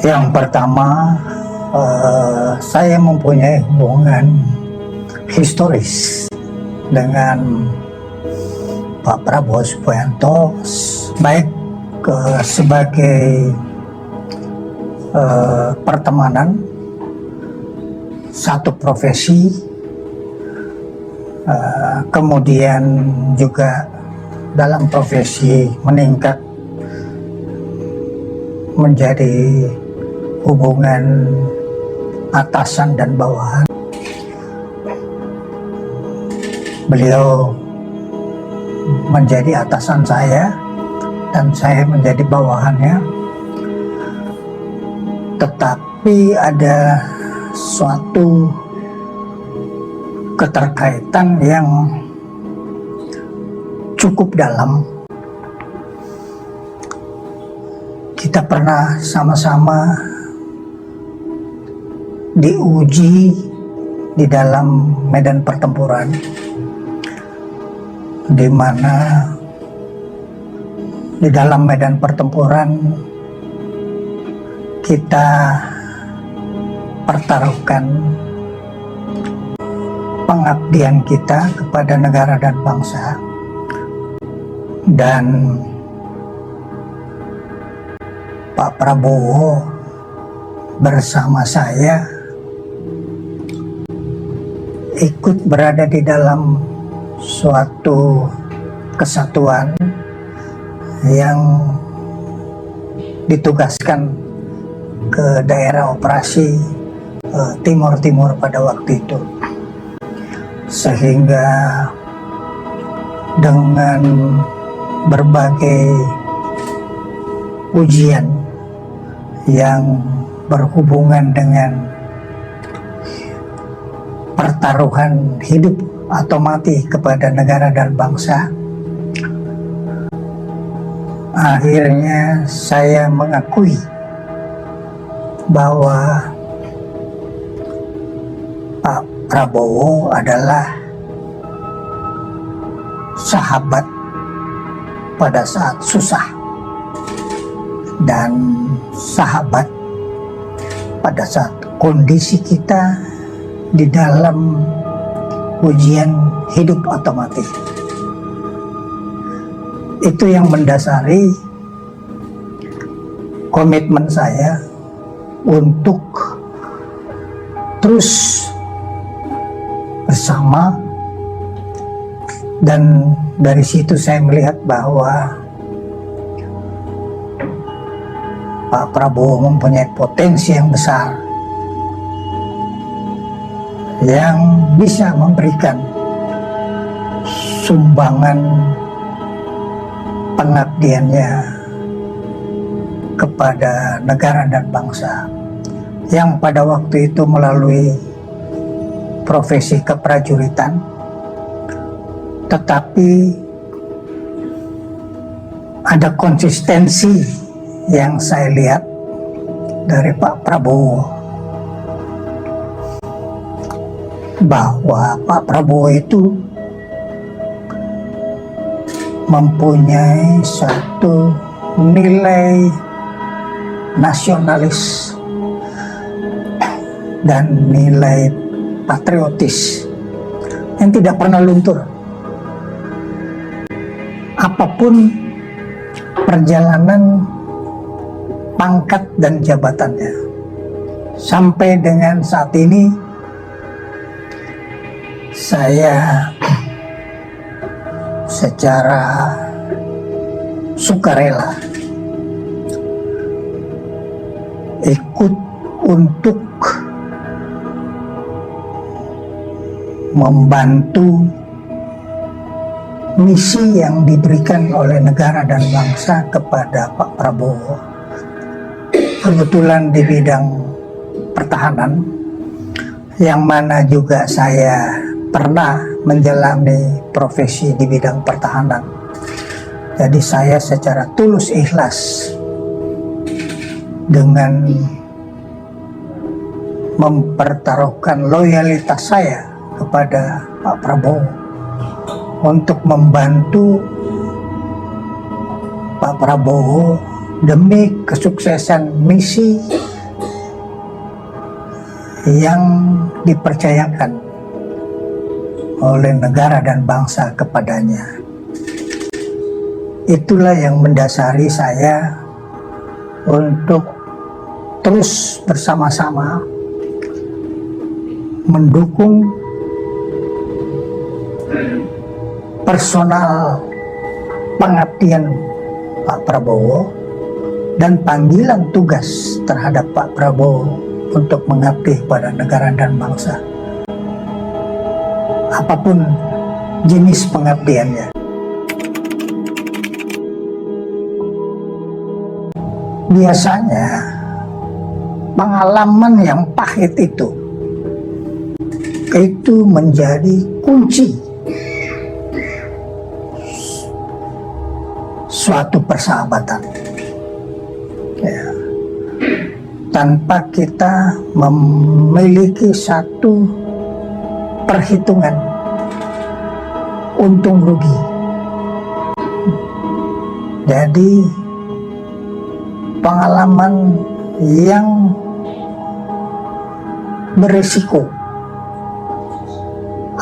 Yang pertama, saya mempunyai hubungan historis dengan Pak Prabowo Subianto, baik sebagai pertemanan, satu profesi, kemudian juga dalam profesi meningkat menjadi hubungan atasan dan bawahan. Beliau menjadi atasan saya dan saya menjadi bawahannya, tetapi ada suatu keterkaitan yang cukup dalam. Kita pernah sama-sama diuji di dalam medan pertempuran, di mana di dalam medan pertempuran kita pertaruhkan pengabdian kita kepada negara dan bangsa, dan Pak Prabowo bersama saya ikut berada di dalam suatu kesatuan yang ditugaskan ke daerah operasi Timur Timur pada waktu itu, sehingga dengan berbagai ujian yang berhubungan dengan pertaruhan hidup atau mati kepada negara dan bangsa, akhirnya saya mengakui bahwa Pak Prabowo adalah sahabat pada saat susah dan sahabat pada saat kondisi kita di dalam ujian hidup atau mati. Itu yang mendasari komitmen saya untuk terus bersama, dan dari situ saya melihat bahwa Pak Prabowo mempunyai potensi yang besar yang bisa memberikan sumbangan pengabdiannya kepada negara dan bangsa, yang pada waktu itu melalui profesi keprajuritan, tetapi ada konsistensi yang saya lihat dari Pak Prabowo, bahwa Pak Prabowo itu mempunyai satu nilai nasionalis dan nilai patriotis yang tidak pernah luntur. Apapun perjalanan pangkat dan jabatannya, sampai dengan saat ini saya secara sukarela ikut untuk membantu misi yang diberikan oleh negara dan bangsa kepada Pak Prabowo. Kebetulan di bidang pertahanan, yang mana juga saya pernah menjalani profesi di bidang pertahanan. Jadi saya secara tulus ikhlas dengan mempertaruhkan loyalitas saya kepada Pak Prabowo untuk membantu Pak Prabowo demi kesuksesan misi yang dipercayakan oleh negara dan bangsa kepadanya. Itulah yang mendasari saya untuk terus bersama-sama mendukung personal pengabdian Pak Prabowo dan panggilan tugas terhadap Pak Prabowo untuk mengabdi pada negara dan bangsa, apapun jenis pengabdiannya. Biasanya pengalaman yang pahit itu menjadi kunci suatu persahabatan. Ya. Tanpa kita memiliki satu perhitungan untung rugi. Jadi pengalaman yang berisiko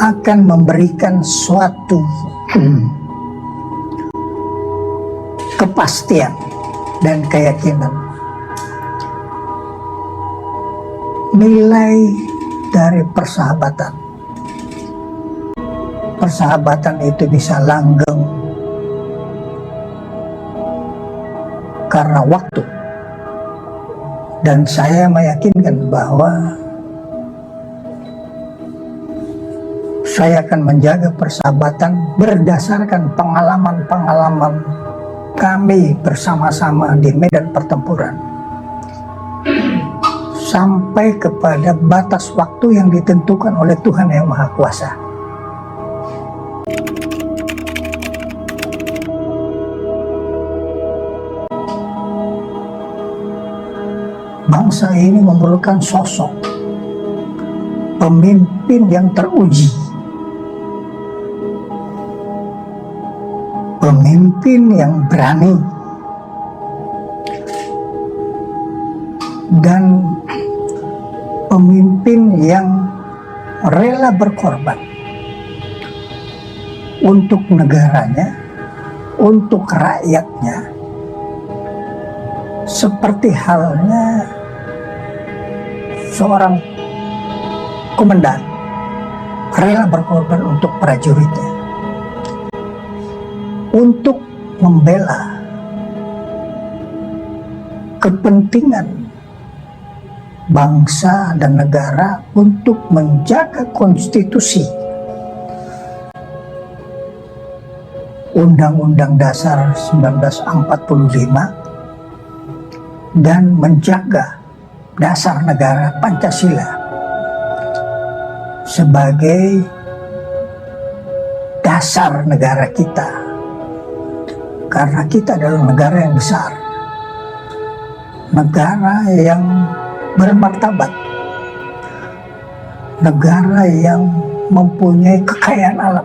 akan memberikan suatu kepastian dan keyakinan. Nilai dari persahabatan. Persahabatan itu bisa langgeng karena waktu. Dan saya meyakinkan bahwa saya akan menjaga persahabatan berdasarkan pengalaman-pengalaman kami bersama-sama di medan pertempuran sampai kepada batas waktu yang ditentukan oleh Tuhan Yang Maha Kuasa. Bangsa ini memerlukan sosok pemimpin yang teruji, pemimpin yang berani dan pemimpin yang rela berkorban untuk negaranya, untuk rakyatnya, seperti halnya seorang komandan rela berkorban untuk prajuritnya, untuk membela kepentingan bangsa dan negara, untuk menjaga konstitusi, Undang-Undang Dasar 1945, dan menjaga dasar negara Pancasila sebagai dasar negara kita, karena kita adalah negara yang besar, negara yang bermartabat, negara yang mempunyai kekayaan alam,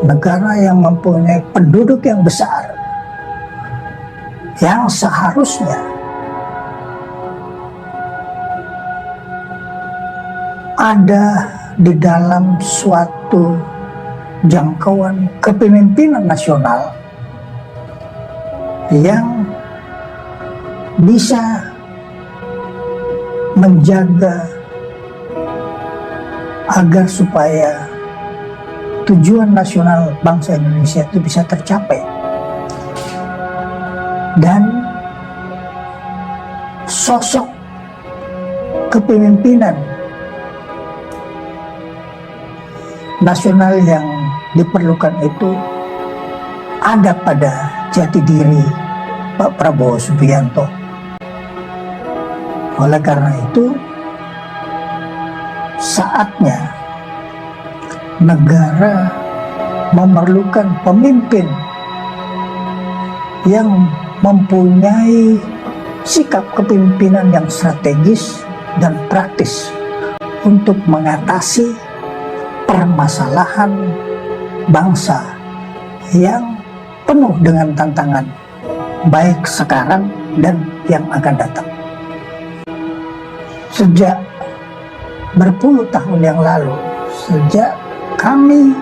negara yang mempunyai penduduk yang besar, yang seharusnya ada di dalam suatu jangkauan kepemimpinan nasional yang bisa menjaga agar supaya tujuan nasional bangsa Indonesia itu bisa tercapai, dan sosok kepemimpinan nasional yang diperlukan itu ada pada jati diri Pak Prabowo Subianto. Oleh karena itu, saatnya negara memerlukan pemimpin yang mempunyai sikap kepemimpinan yang strategis dan praktis untuk mengatasi permasalahan bangsa yang penuh dengan tantangan, baik sekarang dan yang akan datang. Sejak berpuluh tahun yang lalu, sejak kami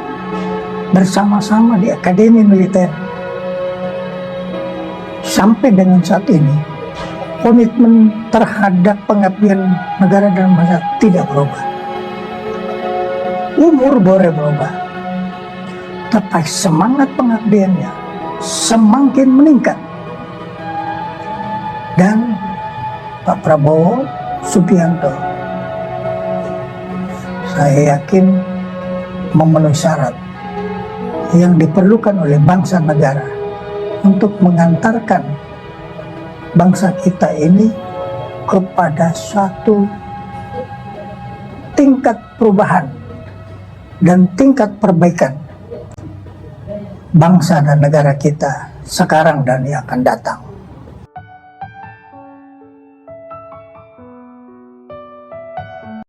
bersama-sama di Akademi Militer sampai dengan saat ini, komitmen terhadap pengabdian negara dan bangsa tidak berubah. Umur boleh berubah, tapi semangat pengabdiannya semakin meningkat. Dan Pak Prabowo Subianto, saya yakin memenuhi syarat yang diperlukan oleh bangsa negara untuk mengantarkan bangsa kita ini kepada suatu tingkat perubahan dan tingkat perbaikan bangsa dan negara kita sekarang dan yang akan datang.